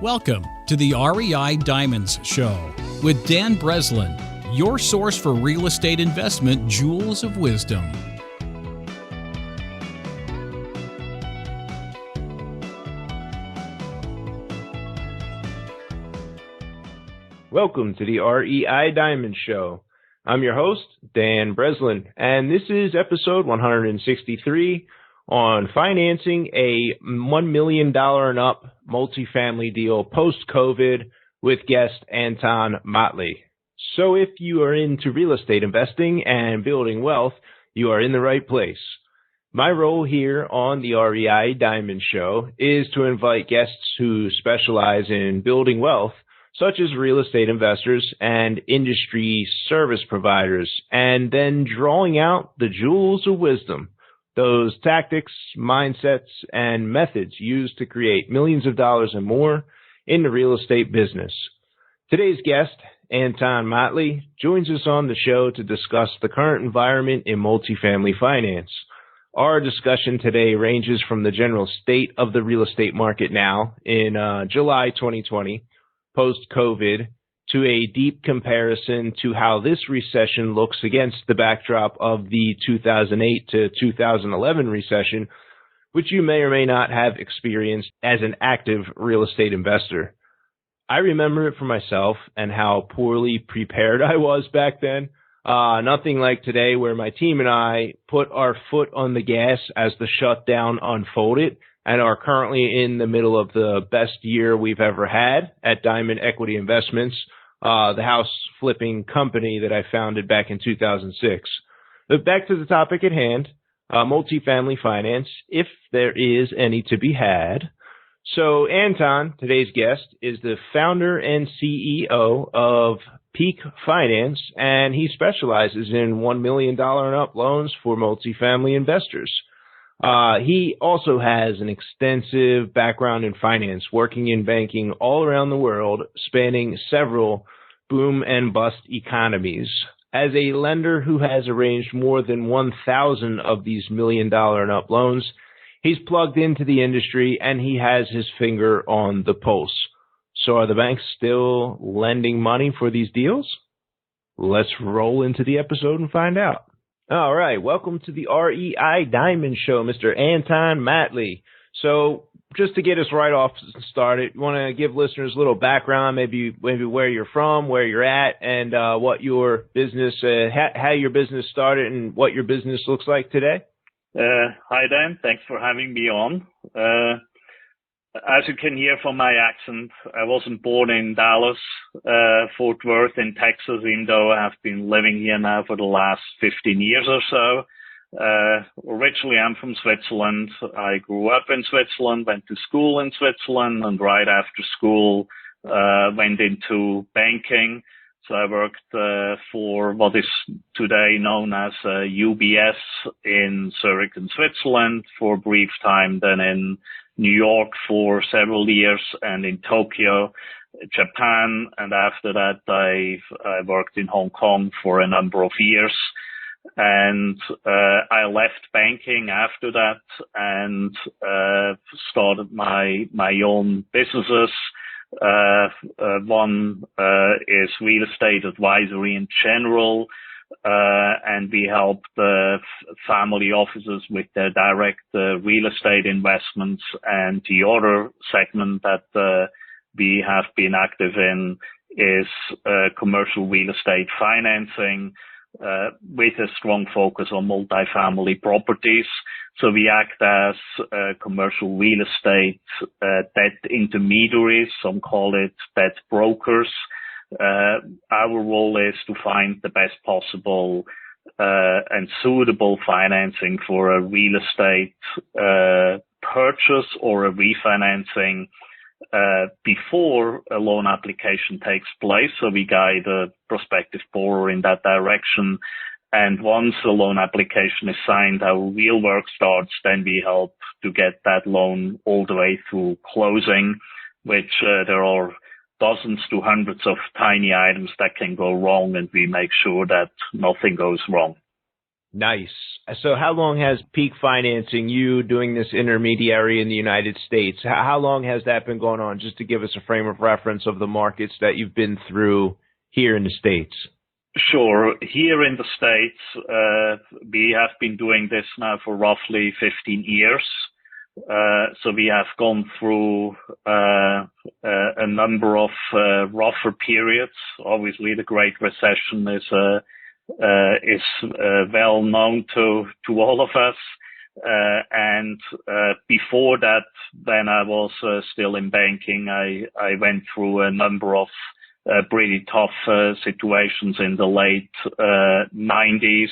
Welcome to the REI Diamonds Show with Dan Breslin, your source for real estate investment jewels of wisdom. Welcome to the REI Diamond Show. I'm your host, Dan Breslin, and this is episode 163 on financing a $1 million and up multifamily deal post-COVID with guest Anton Mattli. So if you are into real estate investing and building wealth, you are in the right place. My role here on the REI Diamond Show is to invite guests who specialize in building wealth, such as real estate investors and industry service providers, and then drawing out the jewels of wisdom, those tactics, mindsets, and methods used to create millions of dollars and more in the real estate business. Today's guest, Anton Mattli, joins us on the show to discuss the current environment in multifamily finance. Our discussion today ranges from the general state of the real estate market now in July 2020, post-COVID, to a deep comparison to how this recession looks against the backdrop of the 2008 to 2011 recession, which you may or may not have experienced as an active real estate investor. I remember it for myself and how poorly prepared I was back then. Nothing like today, where my team and I put our foot on the gas as the shutdown unfolded and are currently in the middle of the best year we've ever had at Diamond Equity Investments, the house flipping company that I founded back in 2006. But back to the topic at hand, multifamily finance, if there is any to be had. So Anton, today's guest, is the founder and CEO of Peak Finance, and he specializes in $1 million and up loans for multifamily investors. He also has an extensive background in finance, working in banking all around the world, spanning several boom and bust economies. As a lender who has arranged more than 1,000 of these $1 million and up loans, he's plugged into the industry and he has his finger on the pulse. So are the banks still lending money for these deals? Let's roll into the episode and find out. All right, welcome to the REI Diamond Show, Mr. Anton Mattli. So just to get us right off started, you want to give listeners a little background, maybe where you're from, where you're at, and what your business, how your business started and what your business looks like today? Hi, Dan. Thanks for having me on. As you can hear from my accent, I wasn't born in Dallas, Fort Worth in Texas, even though I have been living here now for the last 15 years or so. Originally, I'm from Switzerland. I grew up in Switzerland, went to school in Switzerland, and right after school, went into banking. So I worked for what is today known as UBS in Zurich in Switzerland for a brief time, then in New York for several years, and in Tokyo, Japan, and after that I worked in Hong Kong for a number of years. And I left banking after that and started my own businesses. One is real estate advisory in general, and we help the family offices with their direct real estate investments. And the other segment that we have been active in is commercial real estate financing, with a strong focus on multifamily properties. So we act as commercial real estate debt intermediaries, some call it debt brokers. Our role is to find the best possible and suitable financing for a real estate purchase or a refinancing before a loan application takes place. So we guide a prospective borrower in that direction. And once the loan application is signed, our real work starts. Then we help to get that loan all the way through closing, which there are dozens to hundreds of tiny items that can go wrong, and we make sure that nothing goes wrong. Nice. So how long has Peak Financing, you doing this intermediary in the United States, how long has that been going on, just to give us a frame of reference of the markets that you've been through here in the States? Sure. Here in the States, we have been doing this now for roughly 15 years. So we have gone through a number of rougher periods. Obviously, the Great Recession is well known to all of us. And before that, when I was still in banking, I went through a number of pretty tough situations in the late 90s,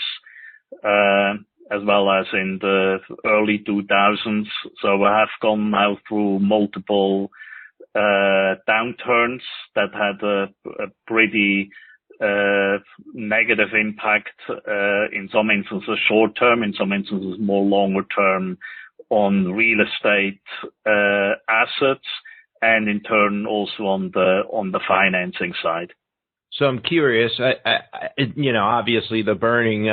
as well as in the early 2000s. So I have gone now through multiple downturns that had a pretty negative impact, in some instances short term, in some instances more longer term, on real estate assets, and in turn also on the financing side. So I'm curious, obviously the burning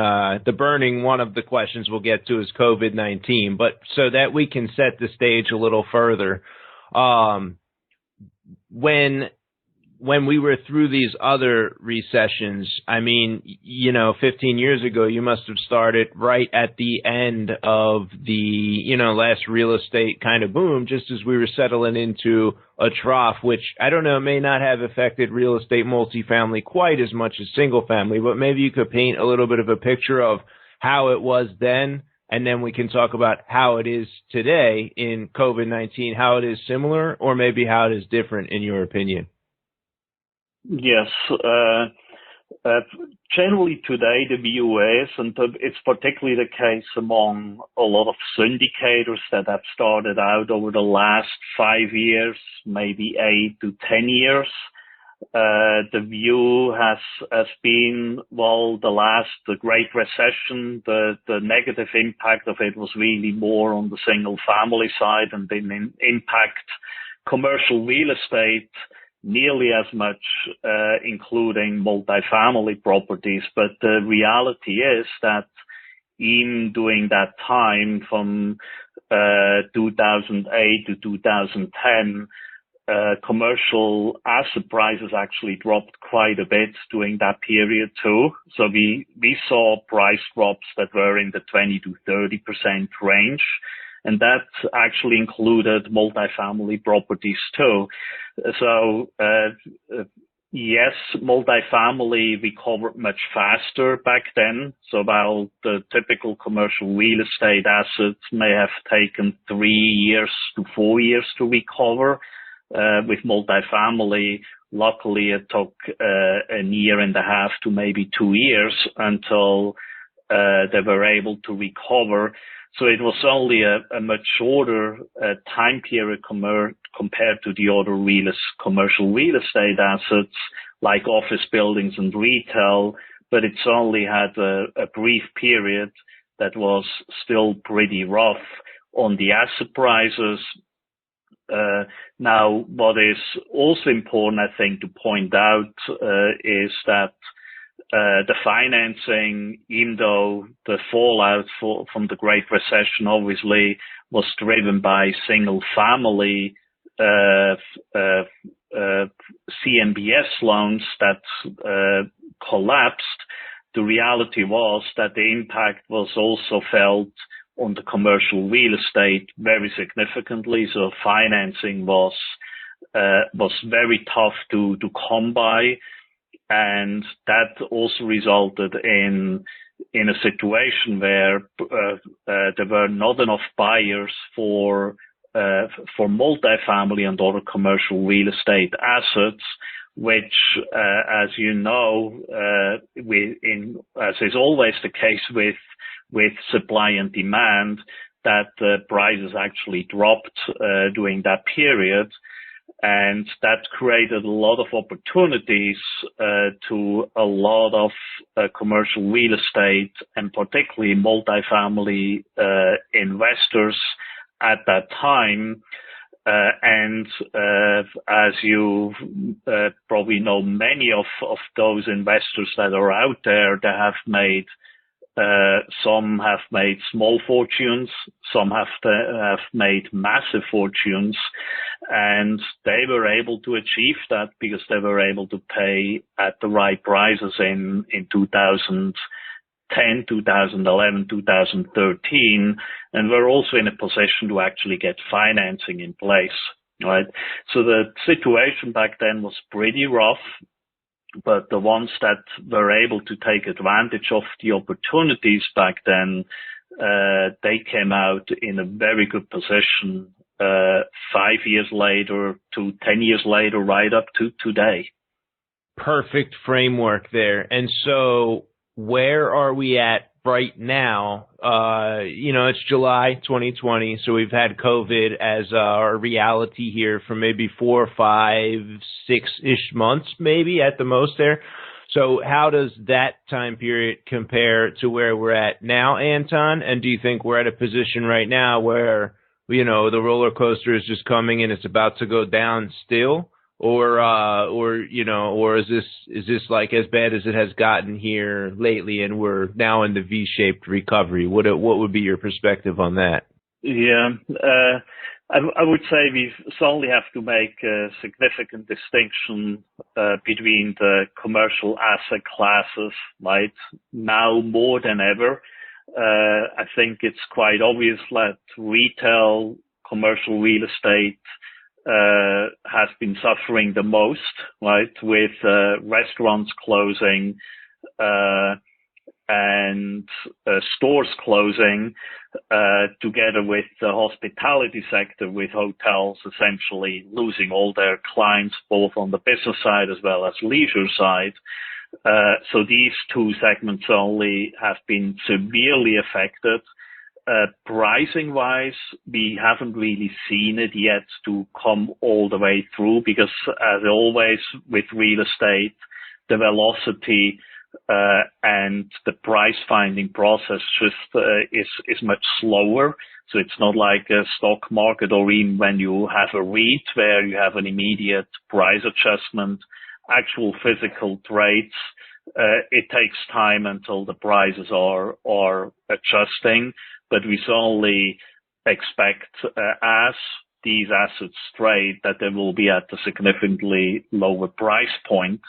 one of the questions we'll get to is COVID-19, but so that we can set the stage a little further, when we were through these other recessions, 15 years ago, you must have started right at the end of the, last real estate kind of boom, just as we were settling into a trough, which I don't know, may not have affected real estate multifamily quite as much as single family, but maybe you could paint a little bit of a picture of how it was then, and then we can talk about how it is today in COVID-19, how it is similar, or maybe how it is different in your opinion. Yes. Generally today, the view is, and it's particularly the case among a lot of syndicators that have started out over the last 5 years, maybe 8 to 10 years. The view has been, the Great Recession, the negative impact of it was really more on the single family side and didn't impact commercial real estate nearly as much, including multifamily properties. But the reality is that in during that time from 2008 to 2010, commercial asset prices actually dropped quite a bit during that period too. So we saw price drops that were in the 20 to 30% range. And that actually included multifamily properties too. So, yes, multifamily recovered much faster back then. So while the typical commercial real estate assets may have taken 3 years to 4 years to recover, with multifamily, luckily it took a year and a half to maybe 2 years until they were able to recover. So it was only a much shorter time period compared to the other commercial real estate assets like office buildings and retail, but it's only had a brief period that was still pretty rough on the asset prices. Now, what is also important, I think, to point out is that the financing, even though the fallout from the Great Recession obviously was driven by single family CMBS loans that collapsed, the reality was that the impact was also felt on the commercial real estate very significantly. So financing was very tough to come by. And that also resulted in a situation where there were not enough buyers for multifamily and other commercial real estate assets, which, as you know, as is always the case with supply and demand, that prices actually dropped during that period. And that created a lot of opportunities to a lot of commercial real estate and particularly multifamily investors at that time. And as you probably know, many of those investors that are out there, they have made Some have made small fortunes, some have made massive fortunes, and they were able to achieve that because they were able to pay at the right prices in 2010, 2011, 2013, and were also in a position to actually get financing in place, right? So the situation back then was pretty rough. But the ones that were able to take advantage of the opportunities back then, they came out in a very good position 5 years later to 10 years later, right up to today. Perfect framework there. And so where are we at right now? It's July 2020, so we've had COVID as our reality here for maybe 4, 5, 6-ish months, maybe at the most there. So how does that time period compare to where we're at now, Anton? And do you think we're at a position right now where, the roller coaster is just coming and it's about to go down still? Or is this like as bad as it has gotten here lately, and we're now in the V-shaped recovery? What would be your perspective on that? Yeah, I would say we certainly have to make a significant distinction between the commercial asset classes, right? Now more than ever, I think it's quite obvious that retail, commercial real estate has been suffering the most, right, with restaurants closing and stores closing, together with the hospitality sector, with hotels essentially losing all their clients, both on the business side as well as leisure side. So these two segments only have been severely affected. Pricing-wise, we haven't really seen it yet to come all the way through because, as always with real estate, the velocity and the price-finding process just is much slower. So it's not like a stock market or even when you have a REIT where you have an immediate price adjustment. Actual physical trades, it takes time until the prices are adjusting. But we certainly expect, as these assets trade, that they will be at a significantly lower price point.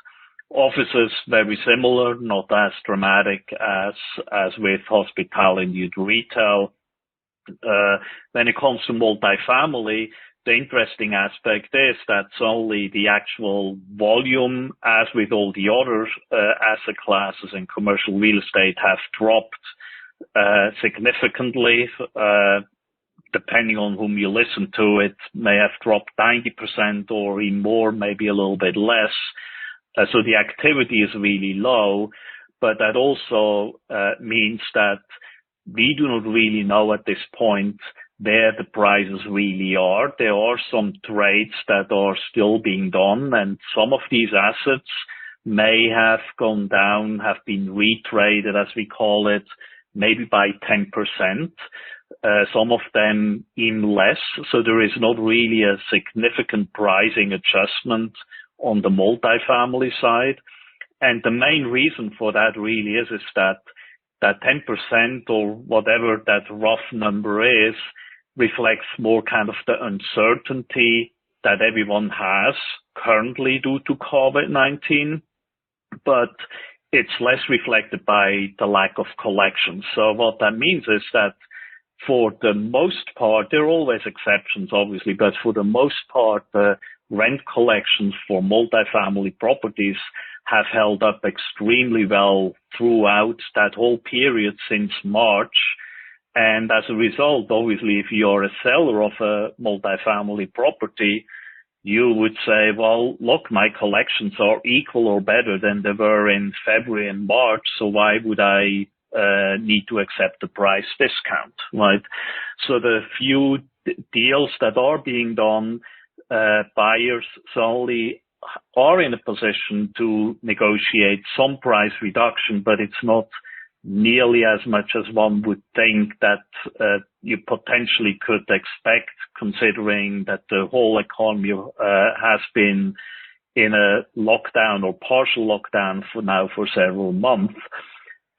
Offices, very similar, not as dramatic as with hospitality and retail. When it comes to multifamily, the interesting aspect is that only the actual volume, as with all the other asset classes in commercial real estate, have dropped significantly. Depending on whom you listen to, it may have dropped 90% or even more, maybe a little bit less. So the activity is really low, but that also means that we do not really know at this point where the prices really are. There are some trades that are still being done, and some of these assets may have gone down, have been retraded, as we call it, maybe by 10%, some of them even less. So there is not really a significant pricing adjustment on the multifamily side. And the main reason for that really is that 10% or whatever that rough number is reflects more kind of the uncertainty that everyone has currently due to COVID-19, but it's less reflected by the lack of collections. So what that means is that for the most part, there are always exceptions, obviously, but for the most part, the rent collections for multifamily properties have held up extremely well throughout that whole period since March. And as a result, obviously, if you're a seller of a multifamily property, you would say, well, look, my collections are equal or better than they were in February and March, so why would I need to accept the price discount, right? So the few deals that are being done, buyers solely are in a position to negotiate some price reduction, but it's not nearly as much as one would think that you potentially could expect, considering that the whole economy has been in a lockdown or partial lockdown for several months.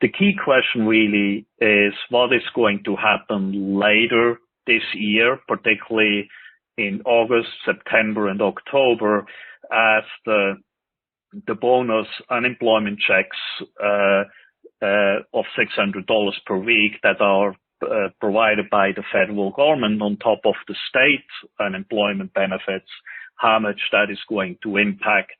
the key question really is what is going to happen later this year, particularly in August, September, and October, as the bonus unemployment checks of $600 per week that are provided by the federal government on top of the state unemployment benefits, how much that is going to impact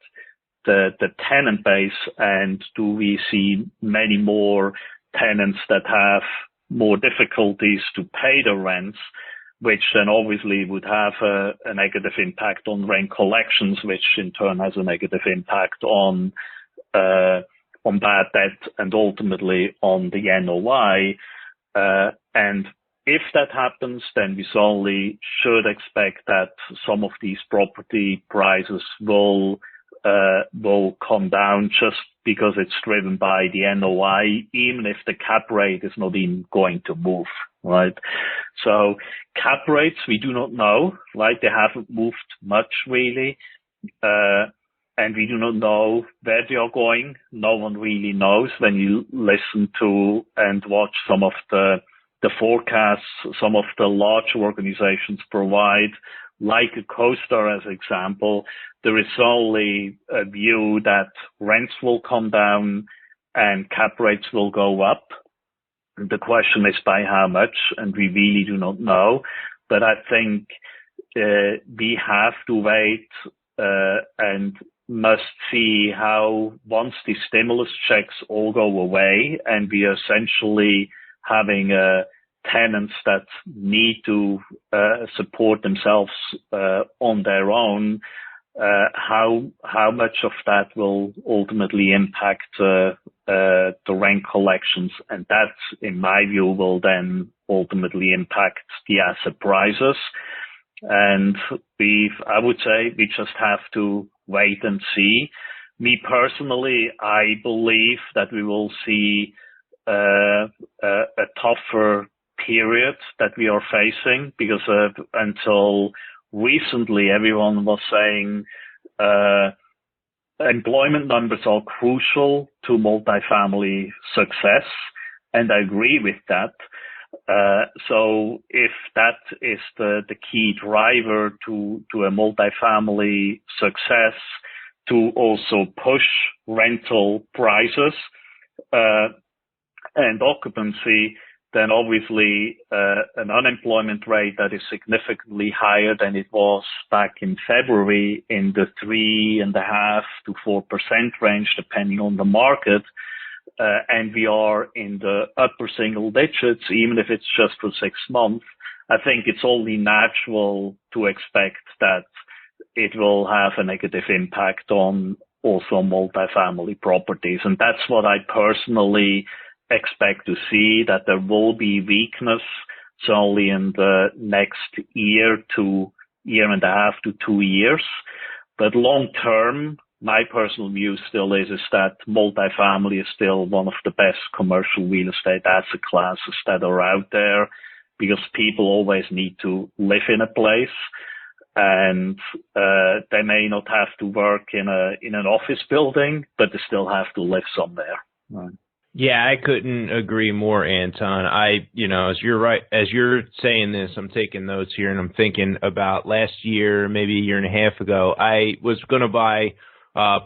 the tenant base, and do we see many more tenants that have more difficulties to pay the rents, which then obviously would have a negative impact on rent collections, which in turn has a negative impact on bad debt and ultimately on the NOI. And if that happens, then we certainly should expect that some of these property prices will come down just because it's driven by the NOI, even if the cap rate is not even going to move, right? So cap rates, we do not know, right? They haven't moved much really. And we do not know where they are going. No one really knows. When you listen to and watch some of the forecasts some of the large organizations provide, like a CoStar as an example, there is only a view that rents will come down and cap rates will go up. The question is by how much, and we really do not know. But I think we have to wait and must see how, once the stimulus checks all go away and we are essentially having tenants that need to support themselves on their own, how much of that will ultimately impact the rent collections, and that, in my view, will then ultimately impact the asset prices. And I would say we just have to wait and see. Me personally, I believe that we will see a tougher period that we are facing, because until recently everyone was saying employment numbers are crucial to multifamily success, and I agree with that. So if that is the key driver to a multifamily success, to also push rental prices and occupancy, then obviously an unemployment rate that is significantly higher than it was back in February, in the 3.5% to 4% range, depending on the market, and we are in the upper single digits, even if it's just for 6 months, I think it's only natural to expect that it will have a negative impact on also multifamily properties. And that's what I personally expect to see, that there will be weakness certainly in the next year to 1.5 to 2 years. But long term, my personal view still is that multifamily is still one of the best commercial real estate asset classes that are out there, because people always need to live in a place, and they may not have to work in an office building, but they still have to live somewhere. Right. Yeah, I couldn't agree more, Anton. As you're saying this, I'm taking notes here, and I'm thinking about last year, maybe 1.5 years ago, I was going to buy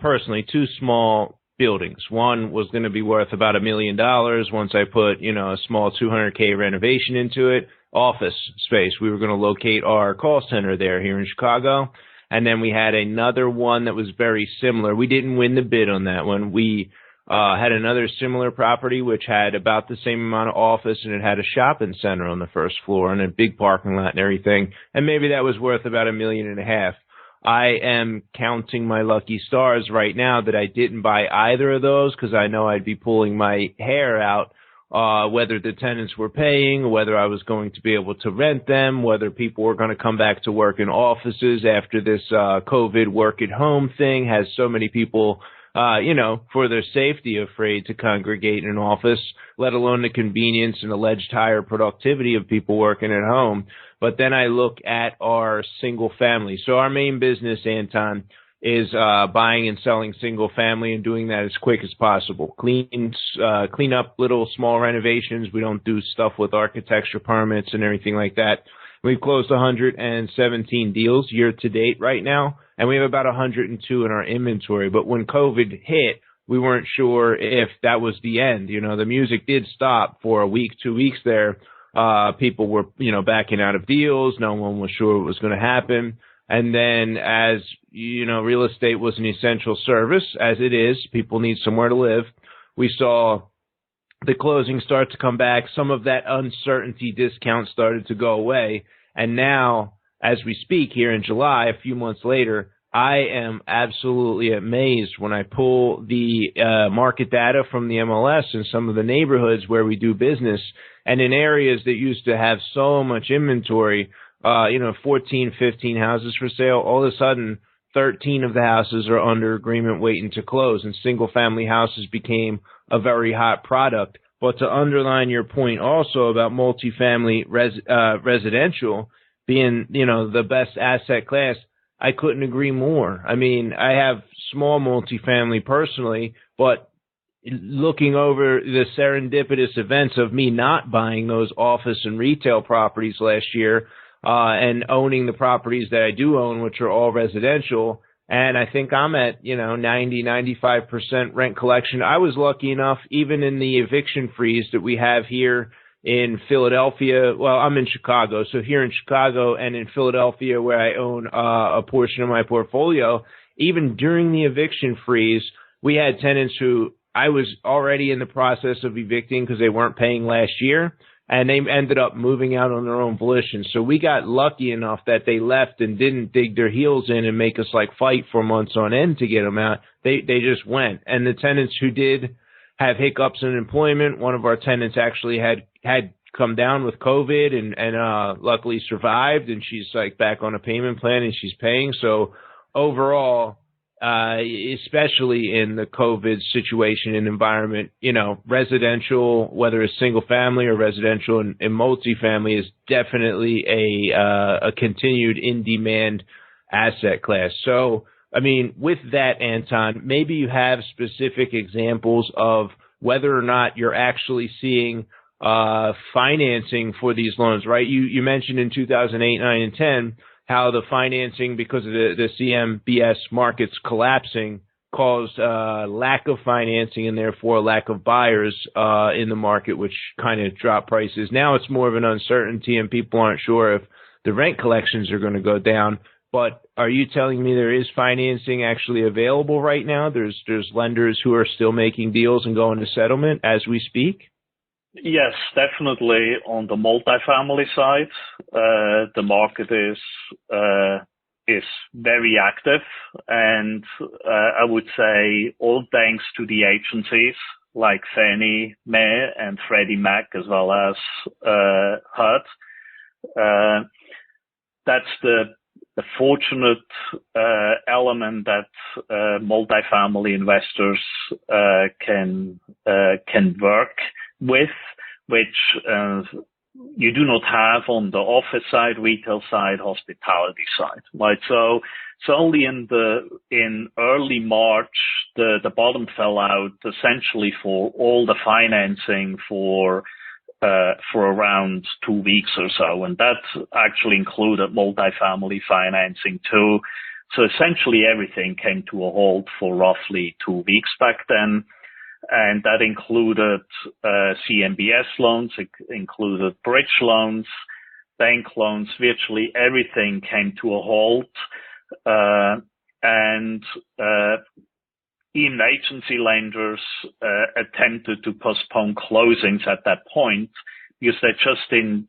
personally 2 small buildings. One was going to be worth about $1 million once I put, a small $200K renovation into it, office space. We were going to locate our call center there here in Chicago. And then we had another one that was very similar. We didn't win the bid on that one. We had another similar property which had about the same amount of office, and it had a shopping center on the first floor and a big parking lot and everything. And maybe that was worth about $1.5 million. I am counting my lucky stars right now that I didn't buy either of those, because I know I'd be pulling my hair out, whether the tenants were paying, whether I was going to be able to rent them, whether people were going to come back to work in offices after this COVID work at home thing has so many people, for their safety, afraid to congregate in an office, let alone the convenience and alleged higher productivity of people working at home. But then I look at our single family. So our main business, Anton, is buying and selling single family and doing that as quick as possible. Clean up little small renovations. We don't do stuff with architecture permits and everything like that. We've closed 117 deals year to date right now, and we have about 102 in our inventory. But when COVID hit, we weren't sure if that was the end. You know, the music did stop for a week, 2 weeks there. People were, backing out of deals. No one was sure what was going to happen. And then as, real estate was an essential service, as it is, people need somewhere to live. We saw the closings start to come back. Some of that uncertainty discount started to go away. And now, as we speak here in July, a few months later, I am absolutely amazed when I pull the market data from the MLS in some of the neighborhoods where we do business, and in areas that used to have so much inventory, 14, 15 houses for sale, all of a sudden 13 of the houses are under agreement waiting to close, and single family houses became a very hot product. But to underline your point also about multifamily residential being, the best asset class, I couldn't agree more. I mean, I have small multifamily personally, but looking over the serendipitous events of me not buying those office and retail properties last year, and owning the properties that I do own, which are all residential, and I think I'm at, 90-95% rent collection. I was lucky enough, even in the eviction freeze that we have here in Philadelphia. Well, I'm in Chicago. So here in Chicago and in Philadelphia, where I own a portion of my portfolio, even during the eviction freeze, we had tenants who I was already in the process of evicting because they weren't paying last year, and they ended up moving out on their own volition. So we got lucky enough that they left and didn't dig their heels in and make us fight for months on end to get them out. They just went. And the tenants who did have hiccups in employment, one of our tenants actually had come down with COVID and luckily survived, and she's back on a payment plan and she's paying. So overall, especially in the COVID situation and environment, residential, whether it's single family or residential and multifamily, is definitely a continued in demand asset class. So, I mean, with that, Anton, maybe you have specific examples of whether or not you're actually seeing financing for these loans, right? You mentioned in 2008, 9, and 10 how the financing, because of the CMBS markets collapsing, caused lack of financing and therefore lack of buyers in the market, which kind of dropped prices. Now it's more of an uncertainty and people aren't sure if the rent collections are going to go down. But are you telling me there is financing actually available right now? There's lenders who are still making deals and going to settlement as we speak? Yes, definitely. On the multifamily side, the market is very active, and I would say all thanks to the agencies like Fannie Mae and Freddie Mac, as well as HUD. That's the fortunate element that multifamily investors can work with, which you do not have on the office side, retail side, hospitality side, right? So only in early March, the bottom fell out essentially for all the financing for around 2 weeks or so, and that actually included multifamily financing too. So essentially everything came to a halt for roughly 2 weeks back then. And that included CMBS loans, it included bridge loans, bank loans. Virtually everything came to a halt. And even agency lenders attempted to postpone closings at that point because they just didn't,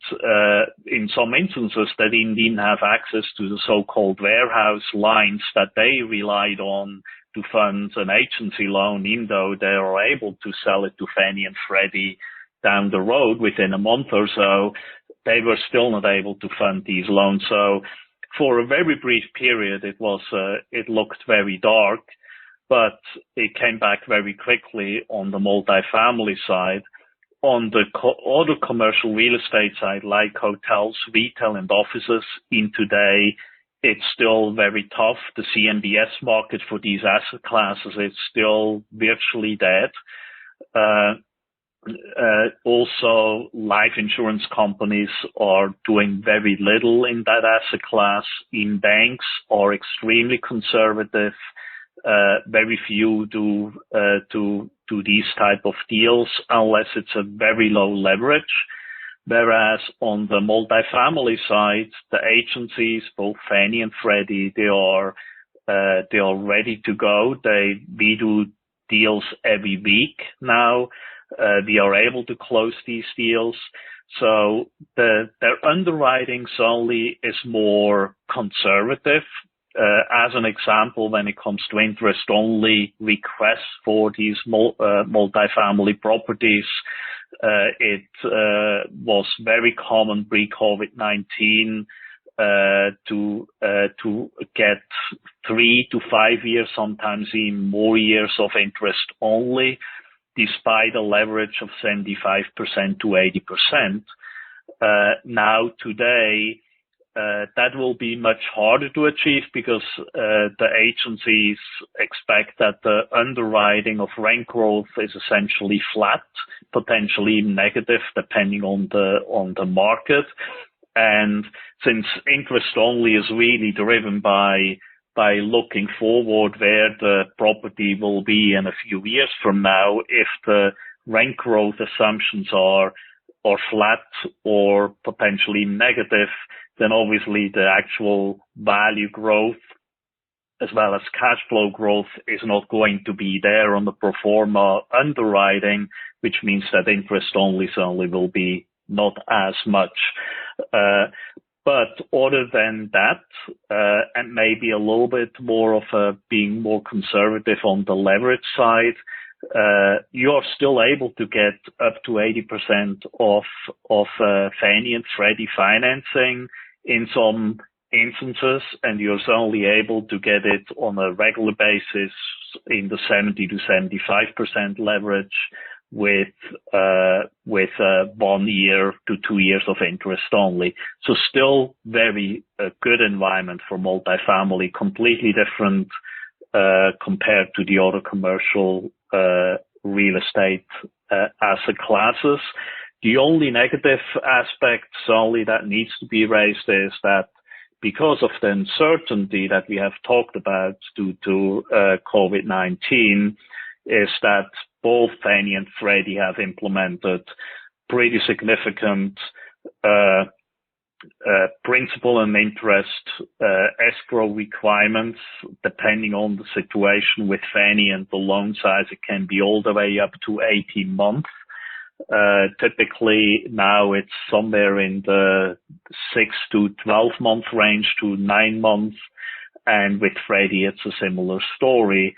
in some instances, they didn't have access to the so-called warehouse lines that they relied on to fund an agency loan, even though they are able to sell it to Fannie and Freddie down the road within a month or so. They were still not able to fund these loans. So for a very brief period, it looked very dark, but it came back very quickly on the multifamily side. On the other commercial real estate side, like hotels, retail, and offices, in today, it's still very tough. The CMBS market for these asset classes is still virtually dead. Also, life insurance companies are doing very little in that asset class. In banks are extremely conservative. Very few do these type of deals unless it's a very low leverage. Whereas on the multifamily side, the agencies, both Fannie and Freddie, they are ready to go. We do deals every week now. We are able to close these deals. So their underwriting solely is more conservative. As an example, when it comes to interest-only requests for these multifamily properties, it was very common pre-COVID-19 to get 3 to 5 years, sometimes even more years of interest only, despite a leverage of 75% to 80%. Now today, that will be much harder to achieve because the agencies expect that the underwriting of rent growth is essentially flat, potentially negative, depending on the market. And since interest only is really driven by looking forward where the property will be in a few years from now, if the rent growth assumptions are flat or potentially negative, then obviously the actual value growth as well as cash flow growth is not going to be there on the pro forma underwriting, which means that interest only will be not as much. But other than that, and maybe a little bit more of being more conservative on the leverage side, you are still able to get up to 80% of Fannie and Freddie financing in some instances, and you're only able to get it on a regular basis in the 70 to 75% leverage with 1 year to 2 years of interest only. So still very good environment for multifamily, completely different compared to the other commercial real estate asset classes. The only negative aspect solely that needs to be raised is that because of the uncertainty that we have talked about due to COVID-19, is that both Fannie and Freddie have implemented pretty significant principal and interest escrow requirements. Depending on the situation with Fannie and the loan size, it can be all the way up to 18 months. Typically now it's somewhere in the 6 to 12 month range to 9 months. And with Freddie, it's a similar story.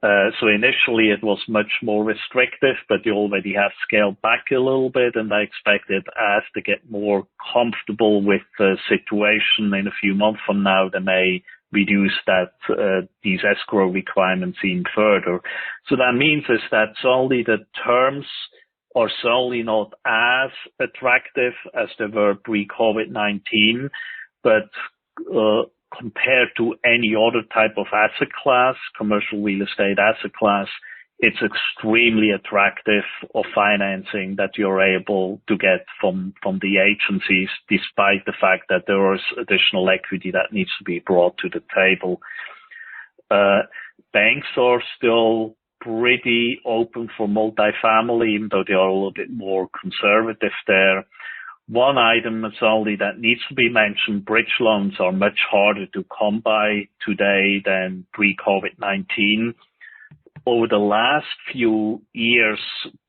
So initially it was much more restrictive, but they already have scaled back a little bit, and I expect it as to get more comfortable with the situation in a few months from now, they may reduce these escrow requirements even further. So that means is that solely the terms are solely not as attractive as they were pre-COVID-19, but compared to any other type of asset class, commercial real estate asset class, it's extremely attractive of financing that you're able to get from the agencies, despite the fact that there is additional equity that needs to be brought to the table. Banks are still pretty open for multifamily, even though they are a little bit more conservative there. One item that's only that needs to be mentioned, bridge loans are much harder to come by today than pre-COVID-19. Over the last few years,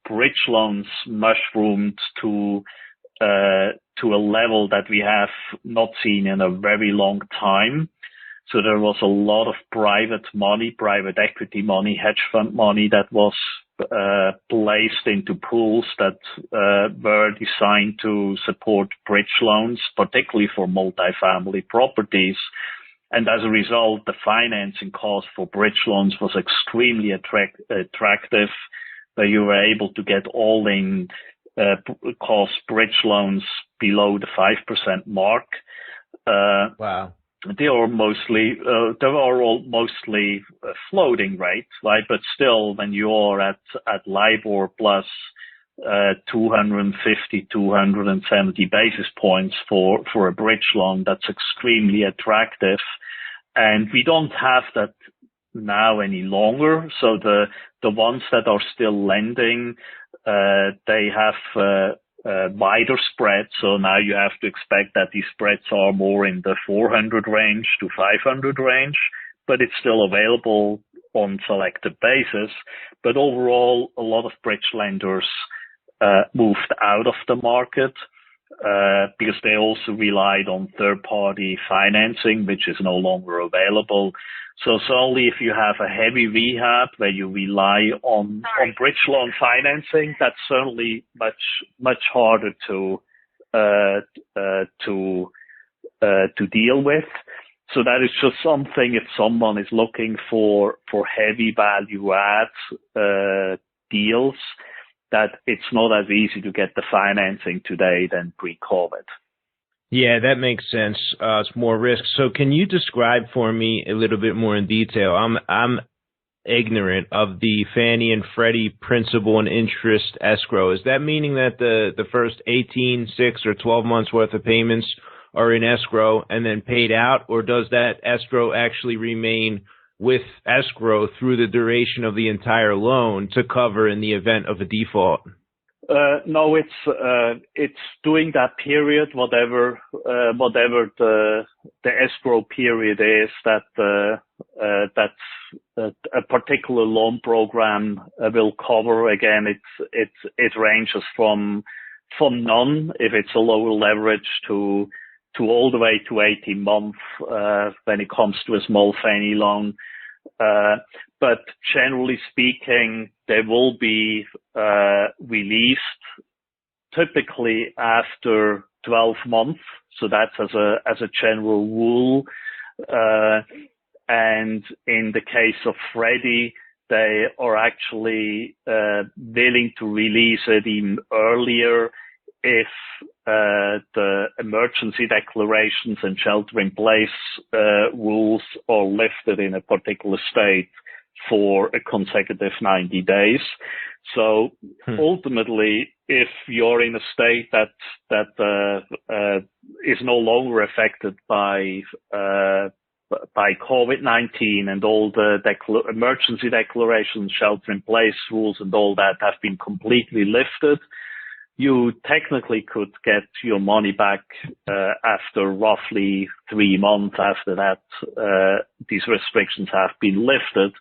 bridge loans mushroomed to a level that we have not seen in a very long time. So there was a lot of private money, private equity money, hedge fund money that was placed into pools that were designed to support bridge loans, particularly for multifamily properties. And as a result, the financing cost for bridge loans was extremely attractive, where you were able to get all-in cost bridge loans below the 5% mark. Wow. they are all mostly floating rates, right? But still, when you're at LIBOR plus 250, 270 basis points for a bridge loan, that's extremely attractive. And we don't have that now any longer. So the ones that are still lending, they have wider spreads. So now you have to expect that these spreads are more in the 400 range to 500 range, but it's still available on selected basis. But overall, a lot of bridge lenders moved out of the market because they also relied on third-party financing, which is no longer available. So only if you have a heavy rehab where you rely on bridge loan financing, that's certainly much harder to deal with. So that is just something if someone is looking for heavy value add deals, that it's not as easy to get the financing today than pre-COVID. Yeah, that makes sense. It's more risk. So can you describe for me a little bit more in detail? I'm ignorant of the Fannie and Freddie principal and interest escrow. Is that meaning that the first 18, 6, or 12 months worth of payments are in escrow and then paid out, or does that escrow actually remain with escrow through the duration of the entire loan to cover in the event of a default? No, it's during that period, whatever the escrow period is that a particular loan program will cover. Again, it ranges from none if it's a lower leverage to all the way to 18 months when it comes to a small Fannie loan. But generally speaking, they will be released typically after 12 months. So that's as a general rule. And in the case of Freddie, they are actually willing to release it even earlier if the emergency declarations and shelter-in-place rules are lifted in a particular state for a consecutive 90 days. So ultimately, if you're in a state that is no longer affected by COVID-19 and all the emergency declarations, shelter-in-place rules and all that have been completely lifted, you technically could get your money back after roughly 3 months after that these restrictions have been lifted.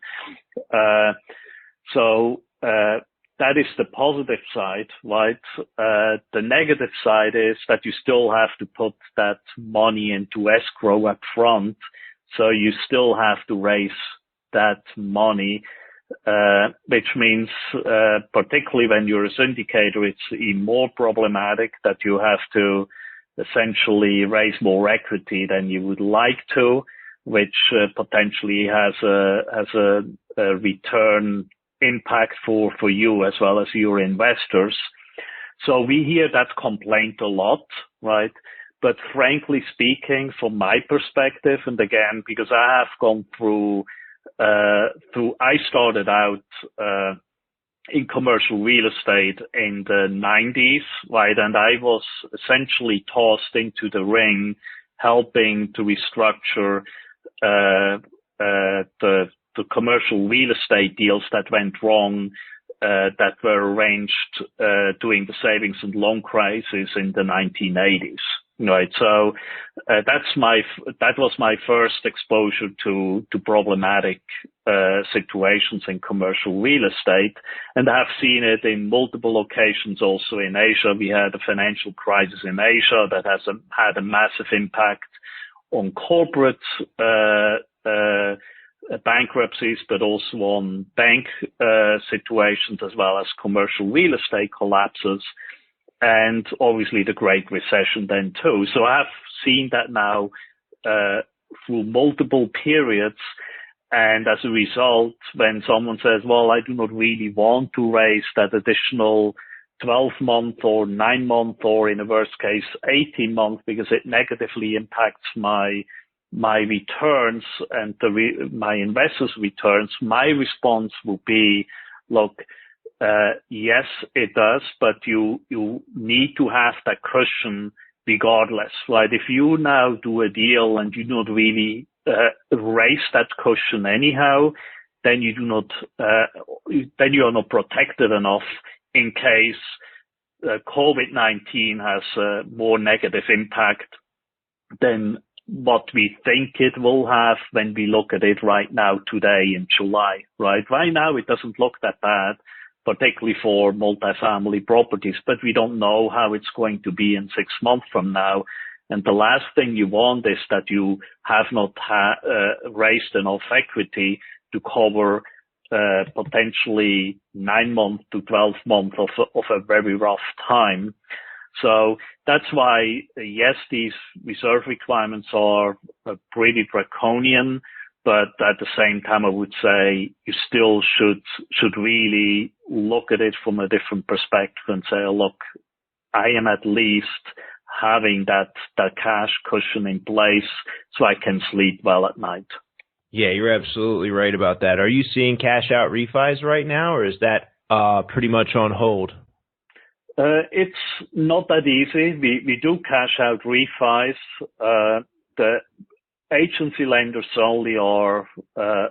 So that is the positive side, right? The negative side is that you still have to put that money into escrow up front. So you still have to raise that money. Which means, particularly when you're a syndicator, it's even more problematic that you have to essentially raise more equity than you would like to, which potentially has a return impact for you as well as your investors. So we hear that complaint a lot, right? But frankly speaking, from my perspective, and again, because I have gone through I started out in commercial real estate in the 90s, right? And I was essentially tossed into the ring, helping to restructure the commercial real estate deals that went wrong, that were arranged during the savings and loan crisis in the 1980s. Right. So that was my first exposure to problematic situations in commercial real estate. And I've seen it in multiple occasions also in Asia. We had a financial crisis in Asia that has had a massive impact on corporate bankruptcies, but also on bank situations as well as commercial real estate collapses. And obviously the Great Recession then too. So I've seen that now through multiple periods. And as a result, when someone says, well, I do not really want to raise that additional 12-month or 9-month or in a worst case 18-month because it negatively impacts my my returns and my investors' returns, my response will be, look, yes, it does, but you need to have that cushion regardless, right? If you now do a deal and you don't really raise that cushion anyhow, then you do not, then you are not protected enough in case COVID-19 has a more negative impact than what we think it will have when we look at it right now today in July, right? Right now it doesn't look that bad, particularly for multifamily properties, but we don't know how it's going to be in 6 months from now. And the last thing you want is that you have not raised enough equity to cover potentially 9 months to 12 months of a very rough time. So that's why, yes, these reserve requirements are pretty draconian, but at the same time, I would say you still should really look at it from a different perspective and say, oh, look, I am at least having that cash cushion in place so I can sleep well at night. Yeah, you're absolutely right about that. Are you seeing cash out refis right now, or is that pretty much on hold? It's not that easy. We do cash out refis. The agency lenders only are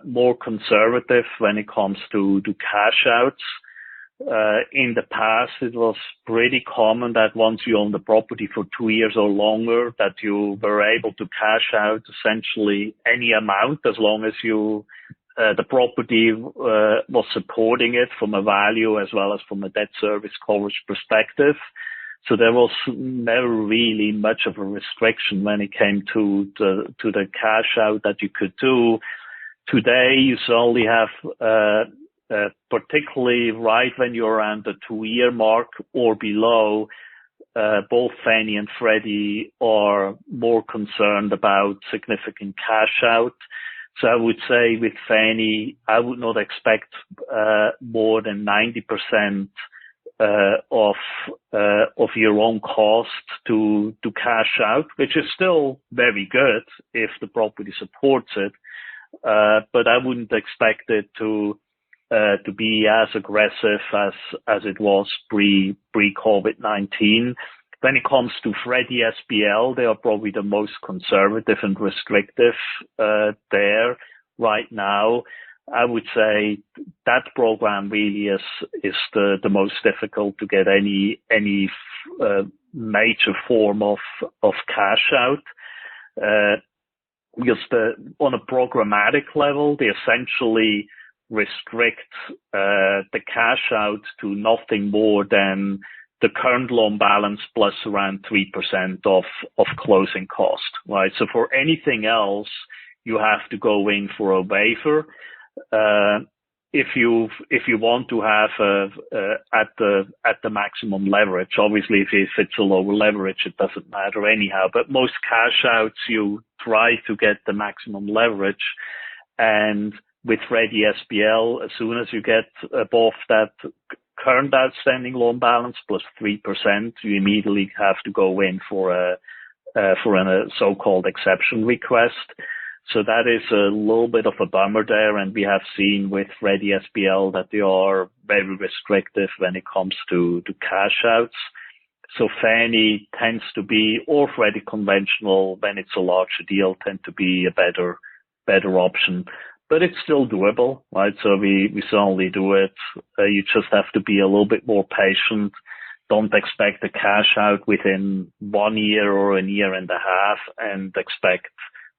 more conservative when it comes to cash outs. In the past, it was pretty common that once you own the property for 2 years or longer, that you were able to cash out essentially any amount as long as the property was supporting it from a value as well as from a debt service coverage perspective. So there was never really much of a restriction when it came to the cash out that you could do. Today, you only have, particularly right when you're around the 2-year mark or below, both Fannie and Freddie are more concerned about significant cash out. So I would say with Fannie, I would not expect more than 90% of your own cost to cash out, which is still very good if the property supports it. But I wouldn't expect it to be as aggressive as it was pre-COVID-19. When it comes to Freddie SBL, they are probably the most conservative and restrictive there right now. I would say that program really is the most difficult to get any major form of cash out. Because on a programmatic level, they essentially restrict the cash out to nothing more than the current loan balance plus around 3% of closing cost, right? So for anything else, you have to go in for a waiver. If you want to have at the maximum leverage, obviously if it's a lower leverage, it doesn't matter anyhow. But most cash outs, you try to get the maximum leverage, and with Freddie SBL, as soon as you get above that current outstanding loan balance plus 3%, you immediately have to go in for a so-called exception request. So that is a little bit of a bummer there, and we have seen with Freddie SBL that they are very restrictive when it comes to cash outs. So Fannie tends to be, or Freddie conventional, when it's a larger deal, tend to be a better option. But it's still doable, right? So we certainly do it. You just have to be a little bit more patient. Don't expect a cash out within 1 year or a year and a half, and expect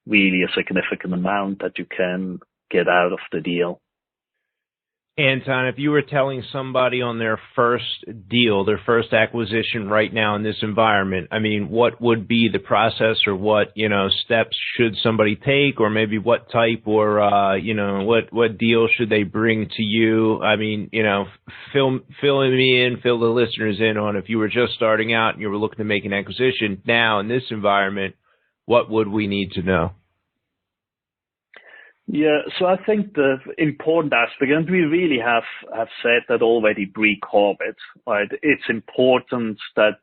really a significant amount that you can get out of the deal. Anton, if you were telling somebody on their first deal, their first acquisition right now in this environment, I mean, what would be the process, or what, steps should somebody take, or maybe what type, or, what deal should they bring to you? I mean, fill me in, fill the listeners in on, if you were just starting out and you were looking to make an acquisition now in this environment, what would we need to know? Yeah, so I think the important aspect, and we really have said that already pre-COVID, right? It's important that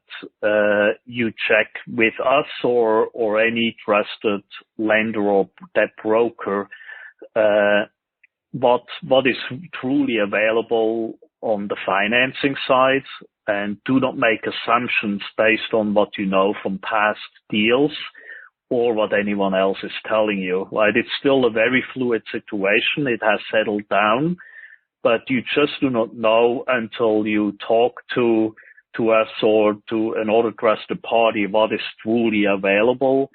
you check with us or any trusted lender or debt broker what is truly available on the financing side, and do not make assumptions based on what you know from past deals or what anyone else is telling you, right? It's still a very fluid situation. It has settled down, but you just do not know until you talk to us or to another trusted party what is truly available.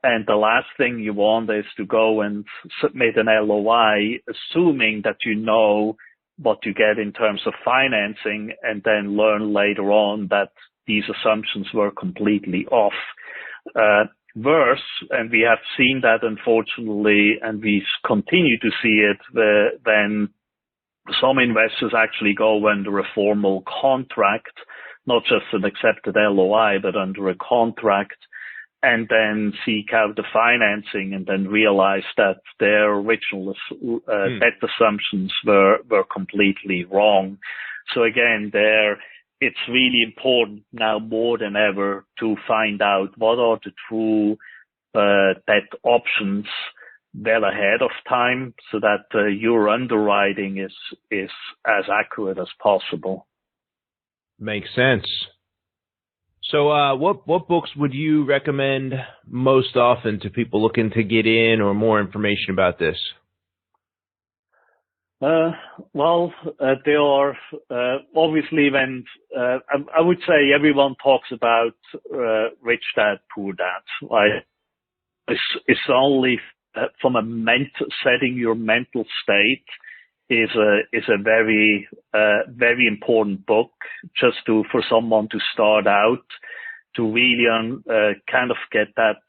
And the last thing you want is to go and submit an LOI, assuming that you know what you get in terms of financing, and then learn later on that these assumptions were completely off. Worse, and we have seen that unfortunately, and we continue to see it, then some investors actually go under a formal contract, not just an accepted LOI, but under a contract, and then seek out the financing and then realize that their original debt assumptions were completely wrong. So again, it's really important now more than ever to find out what are the true debt options well ahead of time, so that your underwriting is as accurate as possible. Makes sense. So what books would you recommend most often to people looking to get in or more information about this? There are obviously when I would say everyone talks about Rich Dad, Poor Dad. Right? It's only from a setting your mental state is a very very important book just for someone to start out, to really kind of get that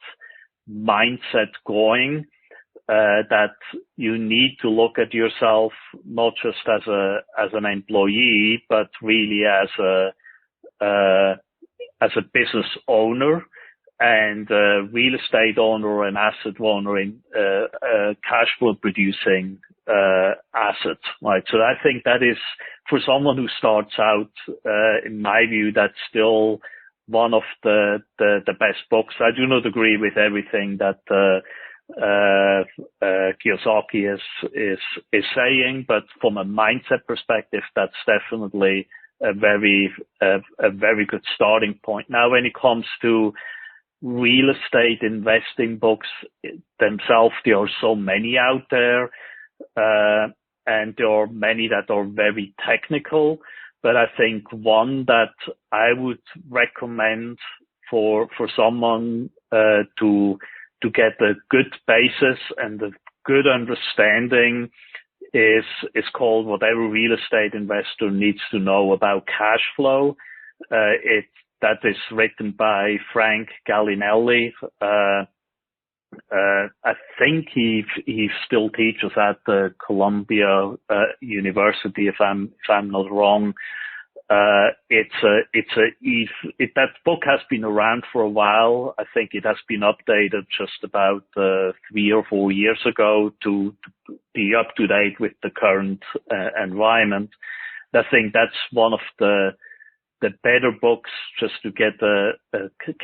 mindset going. That you need to look at yourself not just as an employee, but really as a business owner and a real estate owner and asset owner in cash flow producing asset, right? So I think that is, for someone who starts out, in my view, that's still one of the best books. I do not agree with everything that Kiyosaki is saying, but from a mindset perspective, that's definitely a very good starting point. Now, when it comes to real estate investing books themselves, there are so many out there, and there are many that are very technical. But I think one that I would recommend for someone to get a good basis and a good understanding is called Whatever Real Estate Investor Needs to Know About Cash Flow. That is written by Frank Gallinelli. I think he still teaches at the Columbia University, if I'm not wrong. That book has been around for a while. I think it has been updated just about 3 or 4 years ago to be up to date with the current environment. I think that's one of the better books, just to get a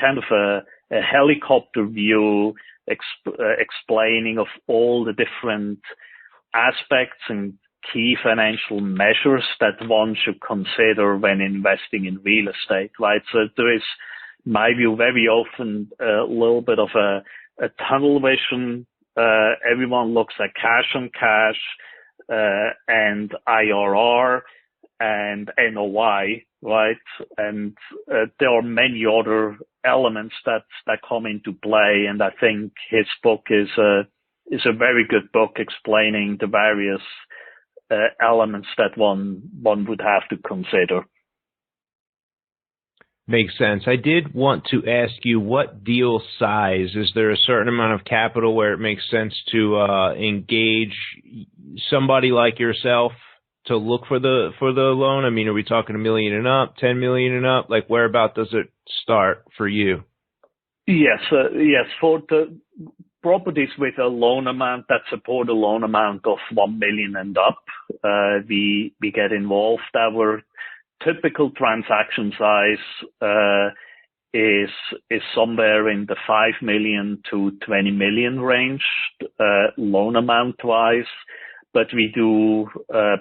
kind of a helicopter view, explaining of all the different aspects and key financial measures that one should consider when investing in real estate, right? So there is, in my view, very often a little bit of a tunnel vision. Everyone looks at cash on cash, and IRR and NOI, right? And there are many other elements that come into play. And I think his book is a very good book explaining the various elements that one would have to consider. Makes sense. I did want to ask you, what deal size? Is there a certain amount of capital where it makes sense to engage somebody like yourself to look for the loan? I mean, are we talking $1 million and up, 10 million and up? Like, whereabout does it start for you? Yes. For properties with a loan amount that support a loan amount of 1 million and up, we get involved. Our typical transaction size is somewhere in the 5 million to 20 million range, loan amount wise. But we do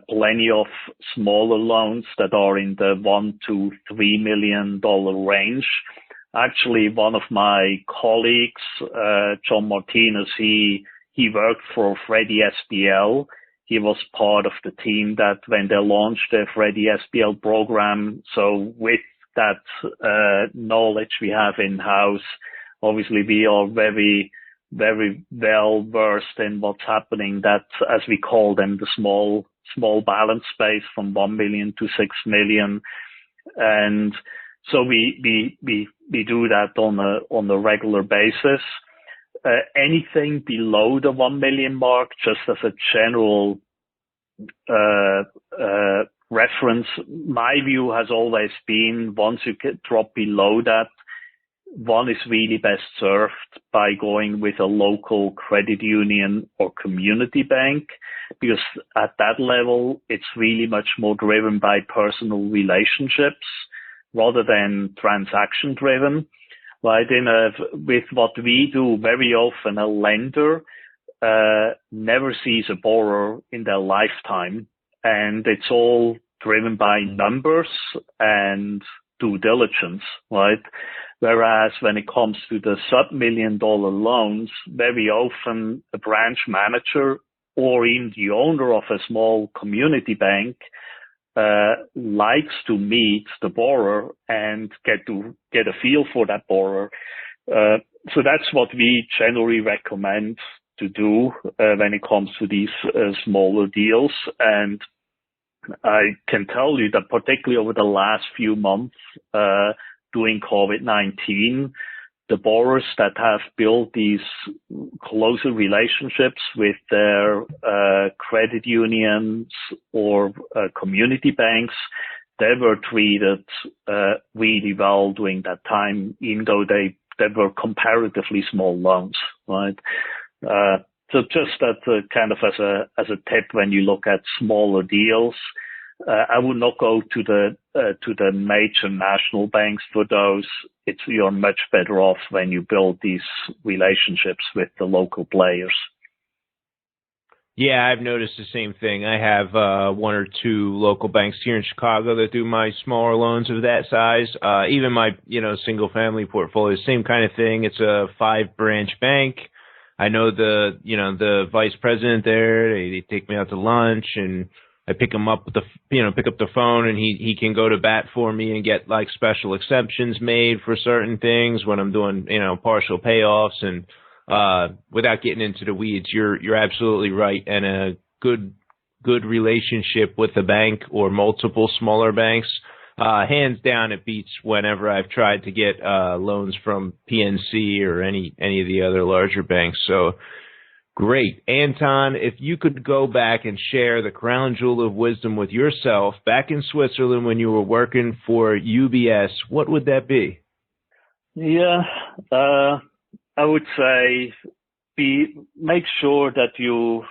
plenty of smaller loans that are in the $1 to $3 million range. Actually, one of my colleagues, John Martinez, he worked for Freddie SBL. He was part of the team that when they launched the Freddie SBL program. So with that knowledge we have in-house, obviously we are very, very well versed in what's happening. That, as we call them, the small balance space from 1 million to 6 million. And so we do that on a regular basis. Anything below the 1 million mark, just as a general reference, my view has always been once you drop below that, one is really best served by going with a local credit union or community bank, because at that level, it's really much more driven by personal relationships rather than transaction driven. Right? With what we do, very often a lender never sees a borrower in their lifetime, and it's all driven by numbers and due diligence, right? Whereas when it comes to the sub-$1 million loans, very often a branch manager or even the owner of a small community bank likes to meet the borrower and get a feel for that borrower. So that's what we generally recommend to do when it comes to these smaller deals. And I can tell you that particularly over the last few months, during COVID-19, the borrowers that have built these closer relationships with their credit unions or community banks, they were treated really well during that time, even though they were comparatively small loans, right? So just that kind of as a tip when you look at smaller deals. I would not go to the major national banks for those. You're much better off when you build these relationships with the local players. Yeah, I've noticed the same thing. I have one or two local banks here in Chicago that do my smaller loans of that size. Even my single family portfolio, same kind of thing. It's a 5-branch bank. I know the vice president there. They take me out to lunch, and I pick him up with pick up the phone, and he can go to bat for me and get like special exceptions made for certain things when I'm doing partial payoffs. And without getting into the weeds, you're absolutely right. And a good relationship with the bank or multiple smaller banks, hands down, it beats whenever I've tried to get loans from PNC or any of the other larger banks. So. Great. Anton, if you could go back and share the crown jewel of wisdom with yourself back in Switzerland when you were working for UBS, what would that be? Yeah, I would say make sure that you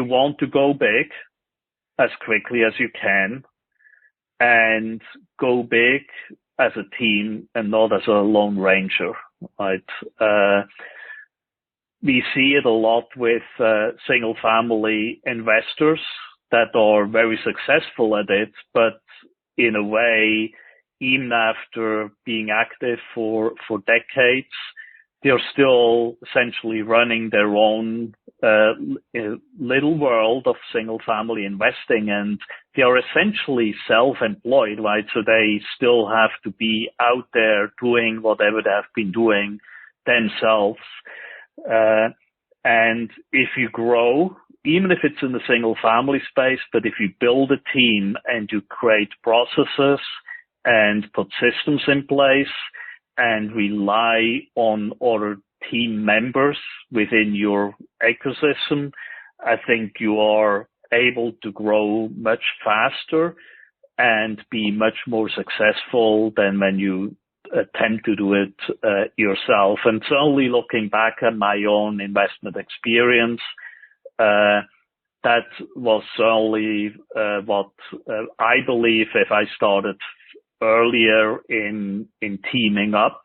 want to go big as quickly as you can, and go big as a team and not as a lone ranger, right? We see it a lot with single-family investors that are very successful at it, but in a way, even after being active for decades, they're still essentially running their own little world of single-family investing, and they are essentially self-employed, right? So they still have to be out there doing whatever they have been doing themselves. And if you grow, even if it's in the single family space, but if you build a team and you create processes and put systems in place and rely on other team members within your ecosystem, I think you are able to grow much faster and be much more successful than when you attempt to do it yourself. And certainly looking back at my own investment experience, that was certainly what I believe if I started earlier in teaming up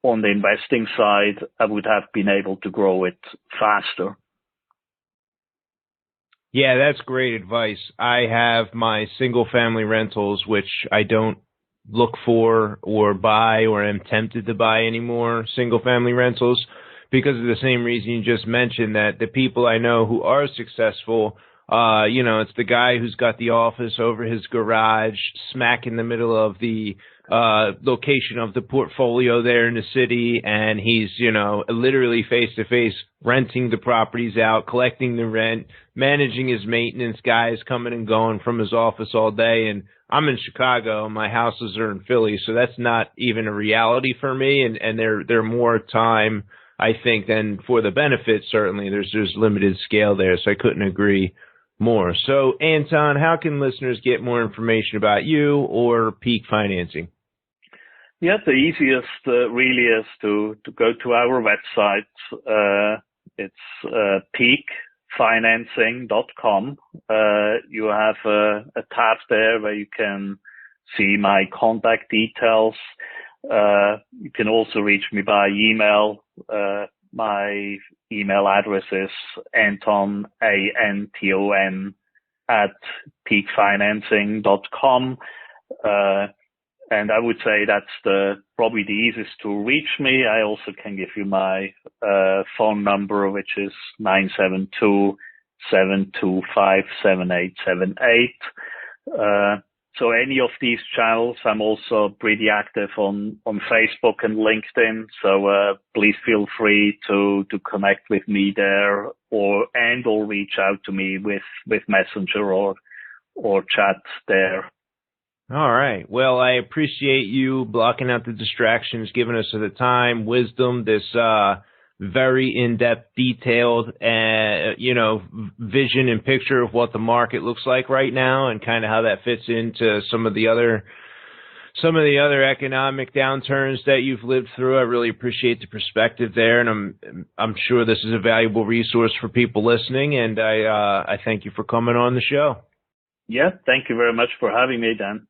on the investing side, I would have been able to grow it faster. Yeah, that's great advice. I have my single family rentals, which I don't look for or buy or am tempted to buy anymore, single family rentals, because of the same reason you just mentioned, that the people I know who are successful, it's the guy who's got the office over his garage, smack in the middle of the location of the portfolio there in the city, and he's, literally face to face renting the properties out, collecting the rent, managing his maintenance guys coming and going from his office all day. And I'm in Chicago, my houses are in Philly, so that's not even a reality for me, and they're more time, I think, than for the benefits. Certainly there's limited scale there, so I couldn't agree more. So Anton, how can listeners get more information about you or Peak Financing? Yeah, the easiest really is to go to our website. It's peakfinancing.com. You have a tab there where you can see my contact details. You can also reach me by email. My email address is Anton, ANTON, @peakfinancing.com. And I would say that's probably the easiest to reach me. I also can give you my phone number, which is 972-725-7878. So any of these channels. I'm also pretty active on Facebook and LinkedIn. So please feel free to connect with me there or reach out to me with Messenger or chat there. All right. Well, I appreciate you blocking out the distractions, giving us the time, wisdom, this very in-depth, detailed, vision and picture of what the market looks like right now, and kind of how that fits into some of the other economic downturns that you've lived through. I really appreciate the perspective there, and I'm sure this is a valuable resource for people listening. And I thank you for coming on the show. Yeah, thank you very much for having me, Dan.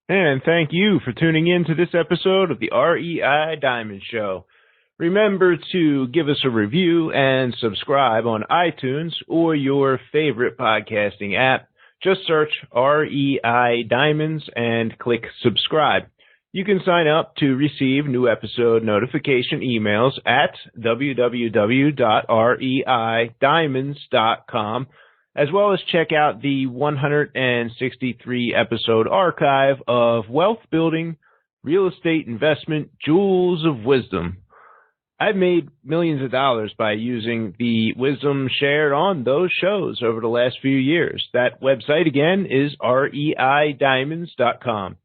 And thank you for tuning in to this episode of the REI Diamond Show. Remember to give us a review and subscribe on iTunes or your favorite podcasting app. Just search REI Diamonds and click subscribe. You can sign up to receive new episode notification emails at www.reidiamonds.com, as well as check out the 163 episode archive of Wealth Building, Real Estate Investment, Jewels of Wisdom. I've made millions of dollars by using the wisdom shared on those shows over the last few years. That website again is reidiamonds.com.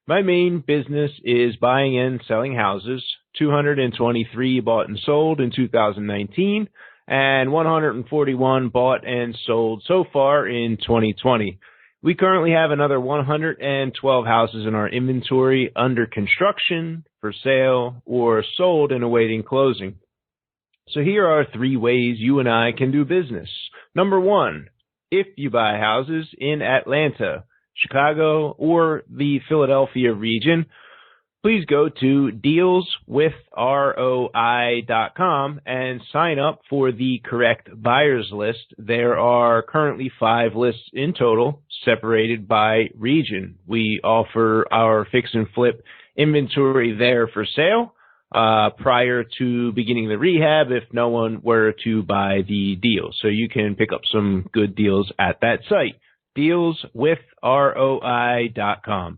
My main business is buying and selling houses, 223 bought and sold in 2019, and 141 bought and sold so far in 2020. We currently have another 112 houses in our inventory under construction, for sale, or sold and awaiting closing. So here are 3 ways you and I can do business. Number 1, if you buy houses in Atlanta, Chicago, or the Philadelphia region, please go to dealswithroi.com and sign up for the correct buyers list. There are currently 5 lists in total, separated by region. We offer our fix and flip inventory there for sale prior to beginning the rehab if no one were to buy the deal. So you can pick up some good deals at that site, dealswithroi.com.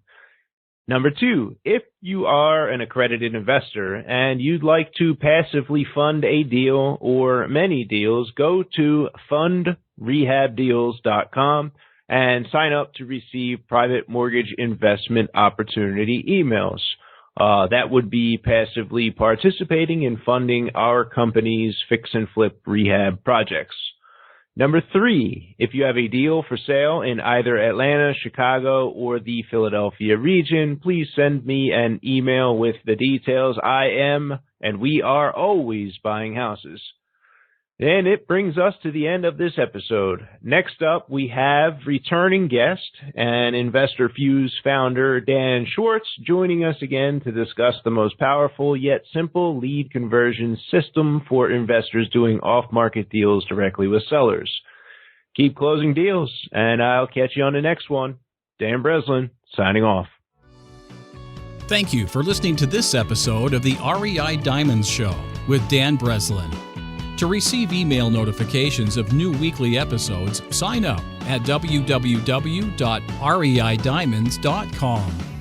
Number 2, if you are an accredited investor and you'd like to passively fund a deal or many deals, go to fundrehabdeals.com and sign up to receive private mortgage investment opportunity emails. That would be passively participating in funding our company's fix and flip rehab projects. Number 3, if you have a deal for sale in either Atlanta, Chicago, or the Philadelphia region, please send me an email with the details. I am, and we are always buying houses. And it brings us to the end of this episode. Next up, we have returning guest and Investor Fuse founder Dan Schwartz joining us again to discuss the most powerful yet simple lead conversion system for investors doing off-market deals directly with sellers. Keep closing deals, and I'll catch you on the next one. Dan Breslin, signing off. Thank you for listening to this episode of the REI Diamonds Show with Dan Breslin. To receive email notifications of new weekly episodes, sign up at www.reidiamonds.com.